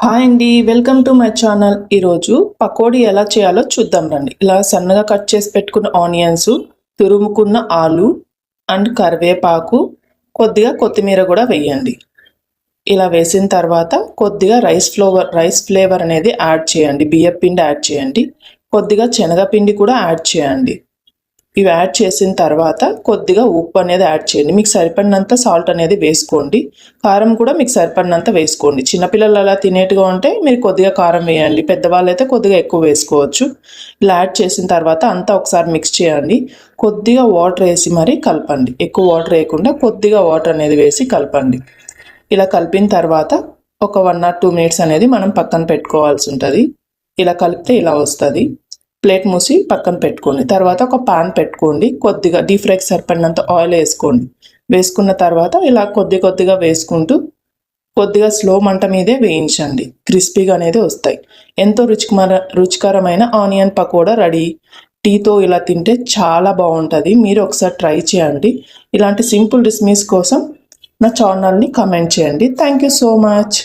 Hi అండి, welcome to my channel. ఈరోజు పకోడీ ఎలా చేయాలో చూద్దాం రండి. ఇలా సన్నగా కట్ చేసి పెట్టుకున్న ఆనియన్స్, తురుముకున్న ఆలు అండ్ కరివేపాకు, కొద్దిగా కొత్తిమీర కూడా వేయండి. ఇలా వేసిన తర్వాత కొద్దిగా రైస్ ఫ్లేవర్ అనేది యాడ్ చేయండి. బియ్యం పిండి యాడ్ చేయండి. కొద్దిగా శనగపిండి కూడా యాడ్ చేయండి. ఇవి యాడ్ చేసిన తర్వాత కొద్దిగా ఉప్పు అనేది యాడ్ చేయండి. మీకు సరిపడినంత సాల్ట్ అనేది వేసుకోండి. కారం కూడా మీకు సరిపడినంత వేసుకోండి. చిన్నపిల్లలు అలా తినేట్టుగా ఉంటే మీరు కొద్దిగా కారం వేయండి. పెద్దవాళ్ళు అయితే కొద్దిగా ఎక్కువ వేసుకోవచ్చు. ఇలా యాడ్ చేసిన తర్వాత అంతా ఒకసారి మిక్స్ చేయండి. కొద్దిగా వాటర్ వేసి మరీ కలపండి. ఎక్కువ వాటర్ వేయకుండా కొద్దిగా వాటర్ అనేది వేసి కలపండి. ఇలా కలిపిన తర్వాత ఒక 1 or 2 minutes అనేది మనం పక్కన పెట్టుకోవాల్సి ఉంటుంది. ఇలా కలిపితే ఇలా వస్తుంది. ప్లేట్ మూసి పక్కన పెట్టుకోండి. తర్వాత ఒక పాన్ పెట్టుకోండి. కొద్దిగా డీప్ ఫ్రైకి సరిపడినంత ఆయిల్ వేసుకోండి. వేసుకున్న తర్వాత ఇలా కొద్దిగా వేసుకుంటూ కొద్దిగా స్లో మంట మీదే వేయించండి. క్రిస్పీగా అనేది వస్తాయి. ఎంతో రుచికరమైన ఆనియన్ పకోడా రెడీ. టీతో ఇలా తింటే చాలా బాగుంటుంది. మీరు ఒకసారి ట్రై చేయండి. ఇలాంటి సింపుల్ రెసిపీస్ కోసం నా ఛానల్ని కామెంట్ చేయండి. Thank you so much.